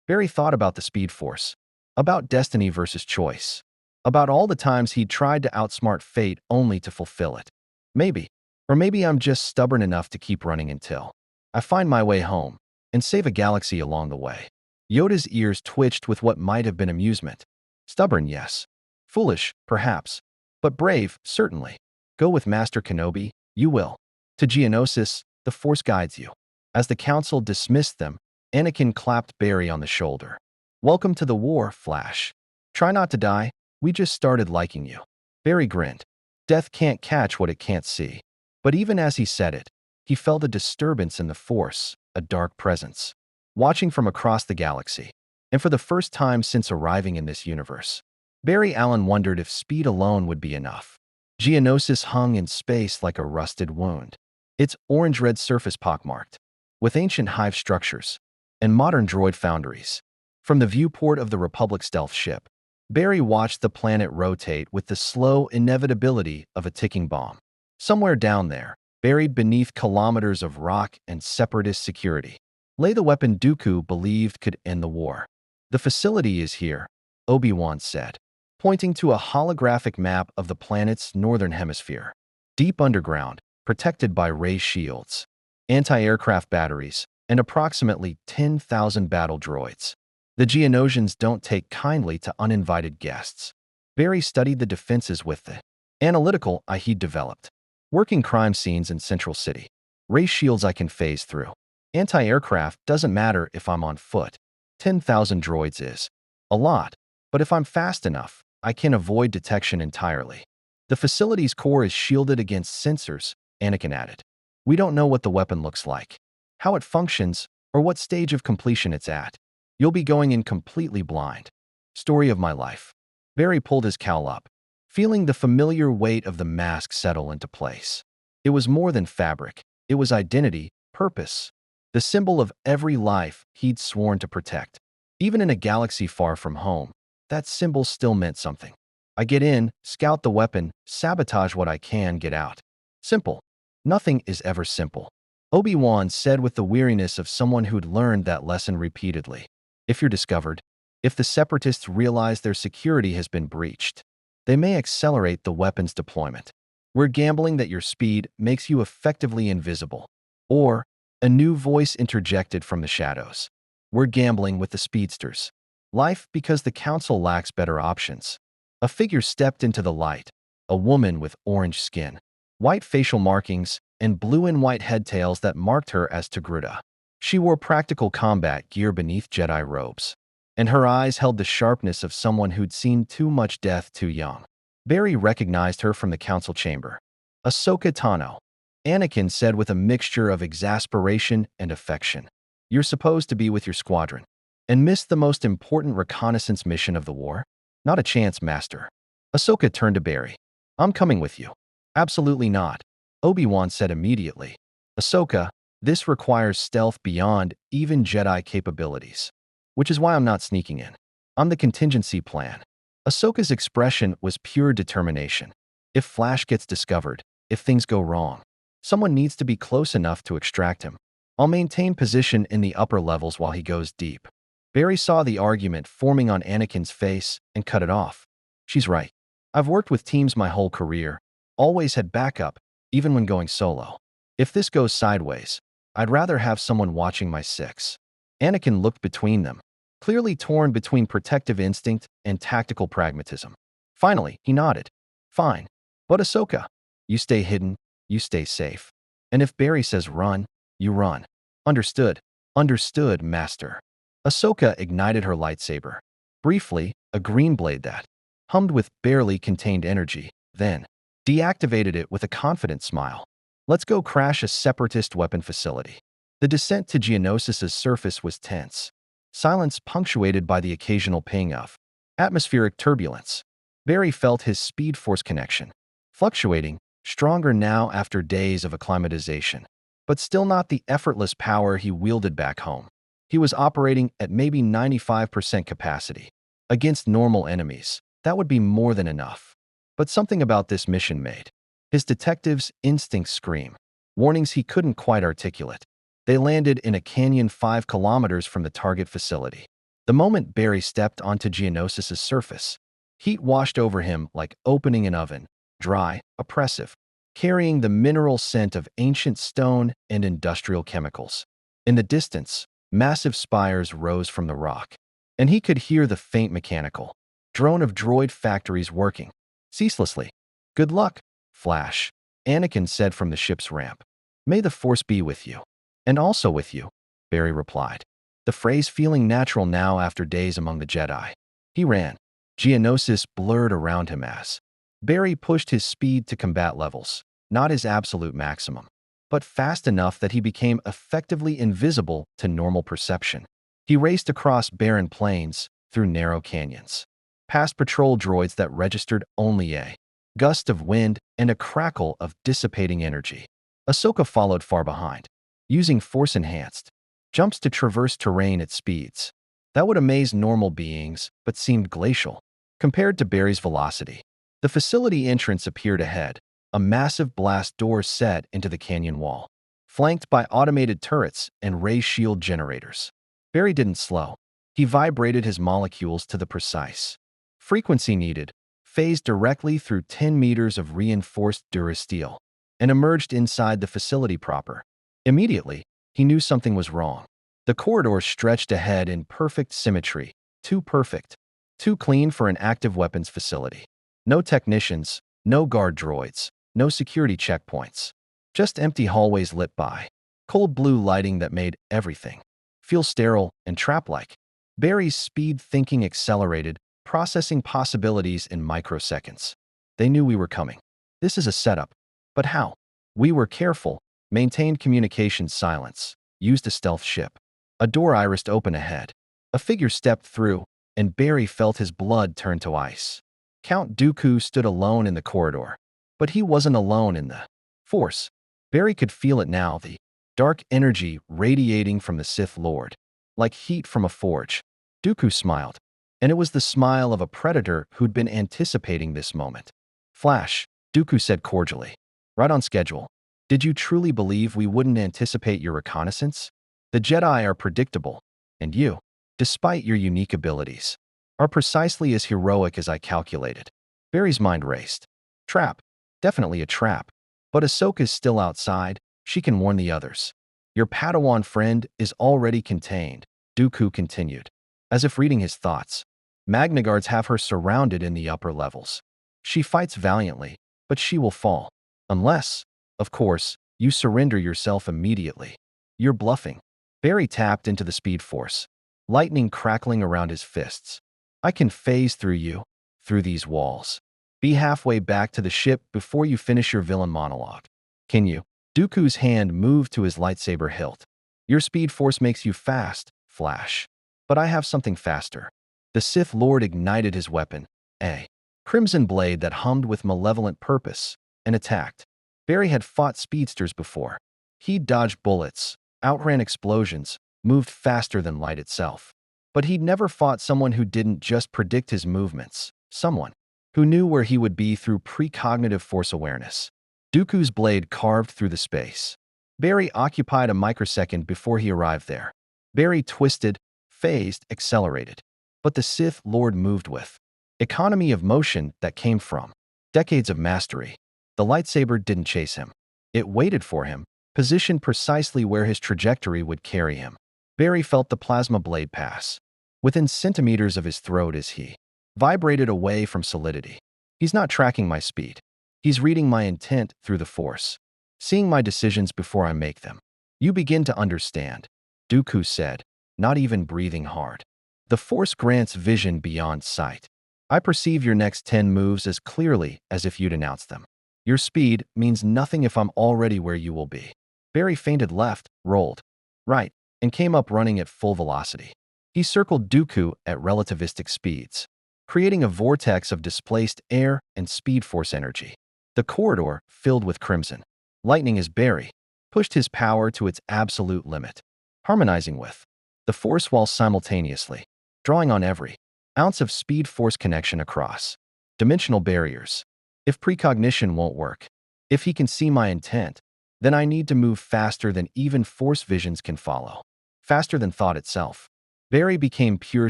Barry thought about the Speed Force, about destiny versus choice, about all the times he'd tried to outsmart fate only to fulfill it. Maybe, or maybe I'm just stubborn enough to keep running until I find my way home and save a galaxy along the way. Yoda's ears twitched with what might have been amusement. Stubborn, yes. Foolish, perhaps. But brave, certainly. Go with Master Kenobi, you will. To Geonosis, the Force guides you. As the council dismissed them, Anakin clapped Barry on the shoulder. Welcome to the war, Flash. Try not to die, we just started liking you. Barry grinned. Death can't catch what it can't see. But even as he said it, he felt a disturbance in the Force, a dark presence, watching from across the galaxy. And for the first time since arriving in this universe, Barry Allen wondered if speed alone would be enough. Geonosis hung in space like a rusted wound, its orange-red surface pockmarked, with ancient hive structures and modern droid foundries. From the viewport of the Republic stealth ship, Barry watched the planet rotate with the slow inevitability of a ticking bomb. Somewhere down there, buried beneath kilometers of rock and Separatist security, lay the weapon Dooku believed could end the war. The facility is here, Obi-Wan said, pointing to a holographic map of the planet's northern hemisphere. Deep underground, protected by ray shields, anti-aircraft batteries, and approximately 10,000 battle droids. The Geonosians don't take kindly to uninvited guests. Barry studied the defenses with the analytical eye he'd developed. Working crime scenes in Central City. Ray shields I can phase through. Anti-aircraft doesn't matter if I'm on foot. 10,000 droids is a lot, but if I'm fast enough, I can avoid detection entirely. The facility's core is shielded against sensors, Anakin added. We don't know what the weapon looks like, how it functions, or what stage of completion it's at. You'll be going in completely blind. Story of my life. Barry pulled his cowl up, feeling the familiar weight of the mask settle into place. It was more than fabric. It was identity, purpose, the symbol of every life he'd sworn to protect. Even in a galaxy far from home, that symbol still meant something. I get in, scout the weapon, sabotage what I can, get out. Simple. Nothing is ever simple. Obi-Wan said with the weariness of someone who'd learned that lesson repeatedly. If you're discovered, if the Separatists realize their security has been breached, they may accelerate the weapon's deployment. We're gambling that your speed makes you effectively invisible. Or, a new voice interjected from the shadows. We're gambling with the speedsters. Life because the council lacks better options. A figure stepped into the light, a woman with orange skin, white facial markings, and blue and white headtails that marked her as Togruta. She wore practical combat gear beneath Jedi robes. and her eyes held the sharpness of someone who'd seen too much death too young. Barry recognized her from the council chamber. Ahsoka Tano, Anakin said with a mixture of exasperation and affection. You're supposed to be with your squadron. And missed the most important reconnaissance mission of the war? Not a chance, Master. Ahsoka turned to Barry. I'm coming with you. Absolutely not, Obi-Wan said immediately. Ahsoka, this requires stealth beyond even Jedi capabilities. Which is why I'm not sneaking in. I'm the contingency plan. Ahsoka's expression was pure determination. If Flash gets discovered, if things go wrong, someone needs to be close enough to extract him. I'll maintain position in the upper levels while he goes deep. Barry saw the argument forming on Anakin's face and cut it off. She's right. I've worked with teams my whole career, always had backup, even when going solo. If this goes sideways, I'd rather have someone watching my six. Anakin looked between them, clearly torn between protective instinct and tactical pragmatism. Finally, he nodded. Fine. But Ahsoka, you stay hidden, you stay safe. And if Barry says run, you run. Understood. Understood, Master. Ahsoka ignited her lightsaber. Briefly, a green blade that hummed with barely contained energy, then deactivated it with a confident smile. Let's go crash a separatist weapon facility. The descent to Geonosis' surface was tense. Silence punctuated by the occasional ping of atmospheric turbulence. Barry felt his speed force connection, fluctuating, stronger now after days of acclimatization, but still not the effortless power he wielded back home. He was operating at maybe 95% capacity. Against normal enemies, that would be more than enough. But something about this mission made his detective's instincts scream, warnings he couldn't quite articulate. They landed in a canyon 5 kilometers from the target facility. The moment Barry stepped onto Geonosis' surface, heat washed over him like opening an oven, dry, oppressive, carrying the mineral scent of ancient stone and industrial chemicals. In the distance, massive spires rose from the rock, and he could hear the faint mechanical drone of droid factories working ceaselessly. Good luck, Flash, Anakin said from the ship's ramp. May the Force be with you. And also with you, Barry replied, the phrase feeling natural now after days among the Jedi. He ran. Geonosis blurred around him as Barry pushed his speed to combat levels, not his absolute maximum, but fast enough that he became effectively invisible to normal perception. He raced across barren plains, through narrow canyons, past patrol droids that registered only a gust of wind and a crackle of dissipating energy. Ahsoka followed far behind, using force-enhanced jumps to traverse terrain at speeds that would amaze normal beings but seemed glacial compared to Barry's velocity. The facility entrance appeared ahead, a massive blast door set into the canyon wall, flanked by automated turrets and ray shield generators. Barry didn't slow. He vibrated his molecules to the precise frequency needed, phased directly through 10 meters of reinforced durasteel, and emerged inside the facility proper. Immediately, he knew something was wrong. The corridor stretched ahead in perfect symmetry, too perfect, too clean for an active weapons facility. No technicians, no guard droids, no security checkpoints. Just empty hallways lit by cold blue lighting that made everything feel sterile and trap-like. Barry's speed thinking accelerated, processing possibilities in microseconds. They knew we were coming. This is a setup. But how? We were careful, maintained communications silence, used a stealth ship. A door irised open ahead. A figure stepped through, and Barry felt his blood turn to ice. Count Dooku stood alone in the corridor. But he wasn't alone in the Force. Barry could feel it now, the dark energy radiating from the Sith Lord, like heat from a forge. Dooku smiled, and it was the smile of a predator who'd been anticipating this moment. Flash, Dooku said cordially. Right on schedule. Did you truly believe we wouldn't anticipate your reconnaissance? The Jedi are predictable, and you, despite your unique abilities, are precisely as heroic as I calculated. Barry's mind raced. Trap. Definitely a trap. But Ahsoka's still outside. She can warn the others. Your Padawan friend is already contained, Dooku continued, as if reading his thoughts. Magna Guards have her surrounded in the upper levels. She fights valiantly, but she will fall. Unless, of course, you surrender yourself immediately. You're bluffing. Barry tapped into the speed force. lightning crackling around his fists. I can phase through you, through these walls. Be halfway back to the ship before you finish your villain monologue. Can you? Dooku's hand moved to his lightsaber hilt. Your speed force makes you fast, Flash. But I have something faster. The Sith Lord ignited his weapon, a crimson blade that hummed with malevolent purpose, and attacked. Barry had fought speedsters before. He dodged bullets, outran explosions, moved faster than light itself. But he'd never fought someone who didn't just predict his movements, someone who knew where he would be through precognitive force awareness. Dooku's blade carved through the space. Barry occupied a microsecond before he arrived there. Barry twisted, phased, accelerated. But the Sith Lord moved with economy of motion that came from decades of mastery. The lightsaber didn't chase him. It waited for him, positioned precisely where his trajectory would carry him. Barry felt the plasma blade pass within centimeters of his throat as he vibrated away from solidity. He's not tracking my speed. He's reading my intent through the Force, seeing my decisions before I make them. You begin to understand, Dooku said, not even breathing hard. The Force grants vision beyond sight. I perceive your next 10 moves as clearly as if you'd announced them. Your speed means nothing if I'm already where you will be. Barry feinted left, rolled right, and came up running at full velocity. He circled Dooku at relativistic speeds, creating a vortex of displaced air and speed force energy. The corridor filled with crimson. Lightning as Barry pushed his power to its absolute limit, harmonizing with the Force while simultaneously drawing on every ounce of speed force connection across dimensional barriers. If precognition won't work, if he can see my intent, then I need to move faster than even Force visions can follow, faster than thought itself. Barry became pure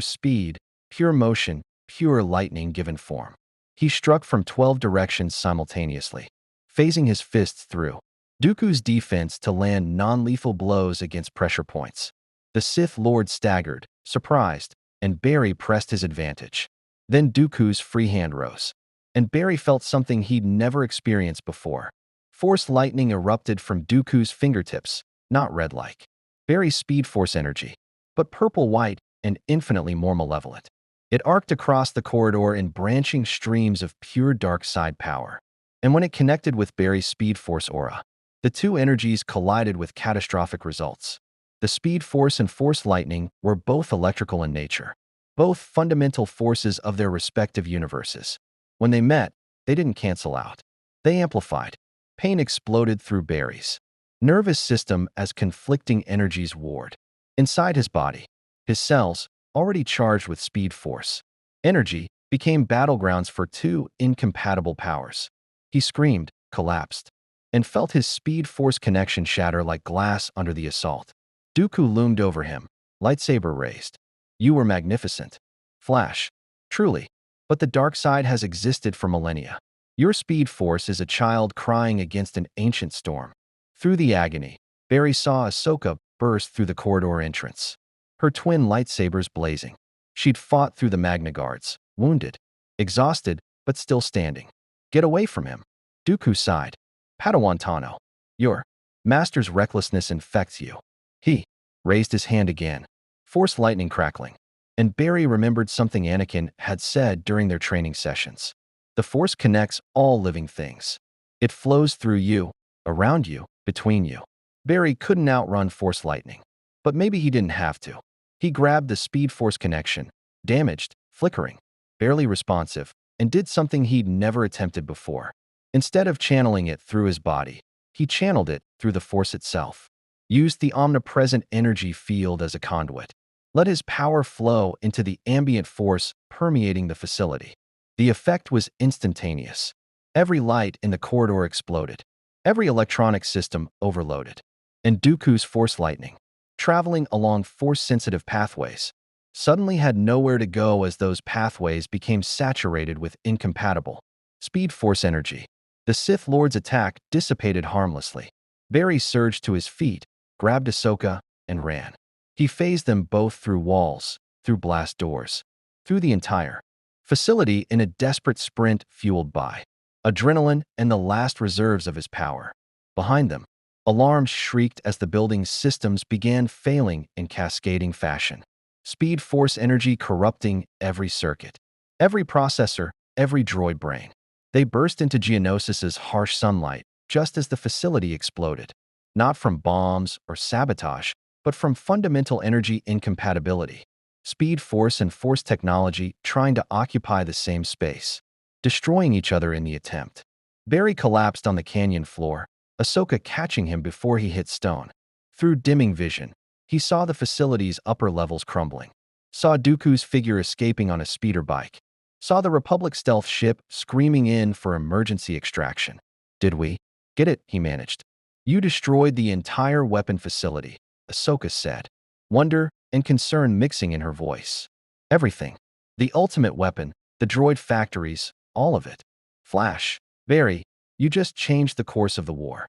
speed, pure motion, pure lightning given form. He struck from 12 directions simultaneously, phasing his fists through Dooku's defense to land non-lethal blows against pressure points. The Sith Lord staggered, surprised, and Barry pressed his advantage. Then Dooku's free hand rose, and Barry felt something he'd never experienced before. Force lightning erupted from Dooku's fingertips, not red-like Barry's speed force energy, but purple-white and infinitely more malevolent. It arced across the corridor in branching streams of pure dark side power. And when it connected with Barry's speed force aura, the two energies collided with catastrophic results. The speed force and force lightning were both electrical in nature, both fundamental forces of their respective universes. When they met, they didn't cancel out. They amplified. Pain exploded through Barry's nervous system as conflicting energies warred. Inside his body, his cells, already charged with speed force energy, became battlegrounds for two incompatible powers. He screamed, collapsed, and felt his speed force connection shatter like glass under the assault. Dooku loomed over him, lightsaber raised. You were magnificent, Flash. Truly. But the dark side has existed for millennia. Your speed force is a child crying against an ancient storm. Through the agony, Barry saw Ahsoka burst through the corridor entrance, her twin lightsabers blazing. She'd fought through the Magna Guards, wounded, exhausted, but still standing. Get away from him. Dooku sighed. Padawan Tano, your master's recklessness infects you. He raised his hand again, force lightning crackling. And Barry remembered something Anakin had said during their training sessions. The Force connects all living things. It flows through you, around you, between you. Barry couldn't outrun Force lightning, but maybe he didn't have to. He grabbed the speed force connection, damaged, flickering, barely responsive, and did something he'd never attempted before. Instead of channeling it through his body, he channeled it through the Force itself. Used the omnipresent energy field as a conduit. Let his power flow into the ambient force permeating the facility. The effect was instantaneous. Every light in the corridor exploded. Every electronic system overloaded. And Dooku's force lightning, traveling along force-sensitive pathways, suddenly had nowhere to go as those pathways became saturated with incompatible speed force energy. The Sith Lord's attack dissipated harmlessly. Barry surged to his feet, grabbed Ahsoka, and ran. He phased them both through walls, through blast doors, through the entire facility in a desperate sprint fueled by adrenaline and the last reserves of his power. Behind them, alarms shrieked as the building's systems began failing in cascading fashion. Speed force energy corrupting every circuit, every processor, every droid brain. They burst into Geonosis's harsh sunlight just as the facility exploded, not from bombs or sabotage, but from fundamental energy incompatibility. Speed force and force technology trying to occupy the same space, destroying each other in the attempt. Barry collapsed on the canyon floor, Ahsoka catching him before he hit stone. Through dimming vision, he saw the facility's upper levels crumbling, saw Dooku's figure escaping on a speeder bike, saw the Republic stealth ship screaming in for emergency extraction. Did we get it? He managed. You destroyed the entire weapon facility, Ahsoka said, wonder and concern mixing in her voice. Everything. The ultimate weapon, the droid factories, all of it. Flash. Barry, you just changed the course of the war.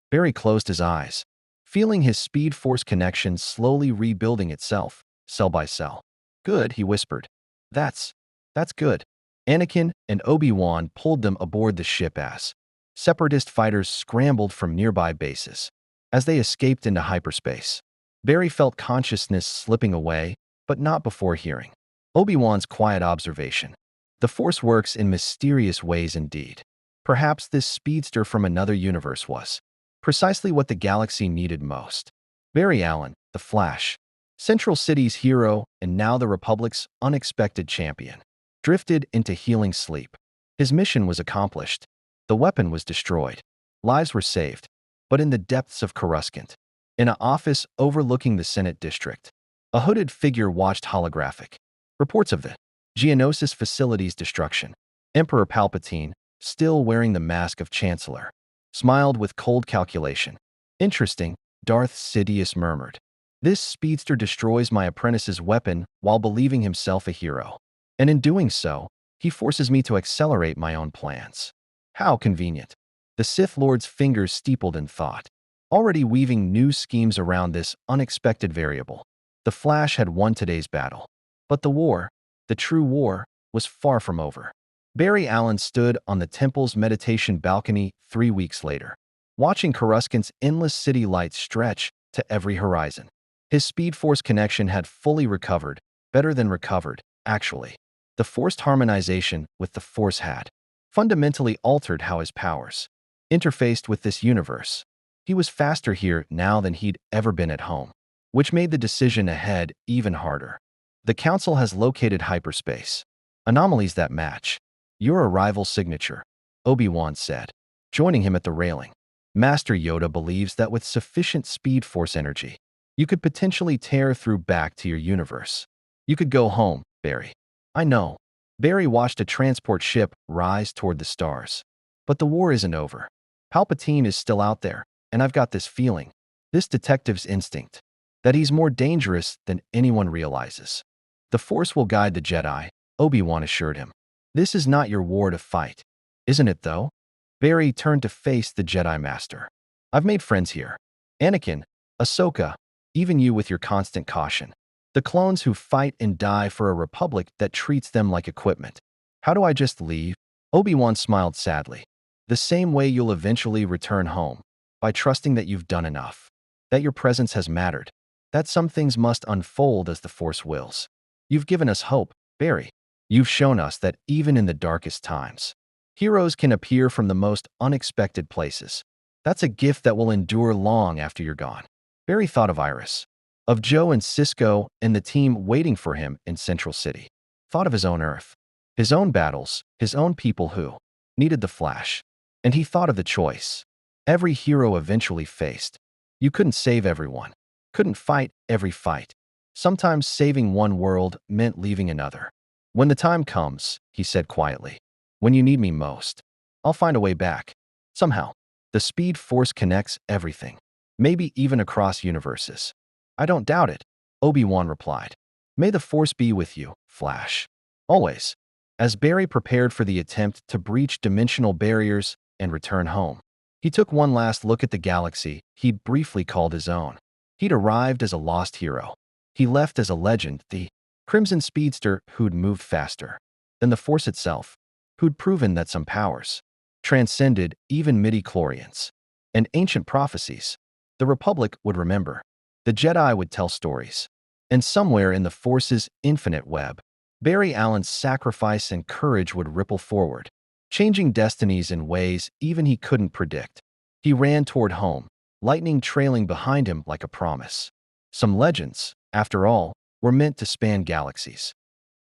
Barry closed his eyes, feeling his speed force connection slowly rebuilding itself, cell by cell. Good, he whispered. That's good. Anakin and Obi-Wan pulled them aboard the ship as Separatist fighters scrambled from nearby bases. As they escaped into hyperspace, Barry felt consciousness slipping away, but not before hearing Obi-Wan's quiet observation. The Force works in mysterious ways indeed. Perhaps this speedster from another universe was precisely what the galaxy needed most. Barry Allen, the Flash, Central City's hero and now the Republic's unexpected champion, drifted into healing sleep. His mission was accomplished. The weapon was destroyed. Lives were saved. But in the depths of Coruscant, in an office overlooking the Senate district, a hooded figure watched holographic reports of the Geonosis facility's destruction. Emperor Palpatine, still wearing the mask of Chancellor, smiled with cold calculation. Interesting, Darth Sidious murmured. This speedster destroys my apprentice's weapon while believing himself a hero. And in doing so, he forces me to accelerate my own plans. How convenient. The Sith Lord's fingers steepled in thought, already weaving new schemes around this unexpected variable. The Flash had won today's battle. But the war, the true war, was far from over. Barry Allen stood on the temple's meditation balcony 3 weeks later, watching Coruscant's endless city lights stretch to every horizon. His Speed Force connection had fully recovered, better than recovered, actually. The forced harmonization with the Force had fundamentally altered how his powers interfaced with this universe. He was faster here now than he'd ever been at home, which made the decision ahead even harder. The Council has located hyperspace anomalies that match your arrival signature, Obi-Wan said, joining him at the railing. Master Yoda believes that with sufficient speed force energy, you could potentially tear through back to your universe. You could go home, Barry. I know. Barry watched a transport ship rise toward the stars. But the war isn't over. Palpatine is still out there, and I've got this feeling, this detective's instinct, that he's more dangerous than anyone realizes. The Force will guide the Jedi, Obi-Wan assured him. This is not your war to fight. Isn't it, though? Barry turned to face the Jedi Master. I've made friends here. Anakin, Ahsoka, even you with your constant caution. The clones who fight and die for a republic that treats them like equipment. How do I just leave? Obi-Wan smiled sadly. The same way you'll eventually return home, by trusting that you've done enough, that your presence has mattered, that some things must unfold as the Force wills. You've given us hope, Barry. You've shown us that even in the darkest times, heroes can appear from the most unexpected places. That's a gift that will endure long after you're gone. Barry thought of Iris, of Joe and Cisco and the team waiting for him in Central City. Thought of his own Earth, his own battles, his own people who needed the Flash. And he thought of the choice every hero eventually faced. You couldn't save everyone, couldn't fight every fight. Sometimes saving one world meant leaving another. When the time comes, he said quietly, when you need me most, I'll find a way back. Somehow, the Speed Force connects everything, maybe even across universes. I don't doubt it, Obi-Wan replied. May the Force be with you, Flash. Always. As Barry prepared for the attempt to breach dimensional barriers and return home, he took one last look at the galaxy he'd briefly called his own. He'd arrived as a lost hero. He left as a legend, the Crimson Speedster who'd moved faster than the Force itself, who'd proven that some powers transcended even midi-chlorians and ancient prophecies. The Republic would remember. The Jedi would tell stories. And somewhere in the Force's infinite web, Barry Allen's sacrifice and courage would ripple forward, changing destinies in ways even he couldn't predict. He ran toward home, lightning trailing behind him like a promise. Some legends, after all, were meant to span galaxies.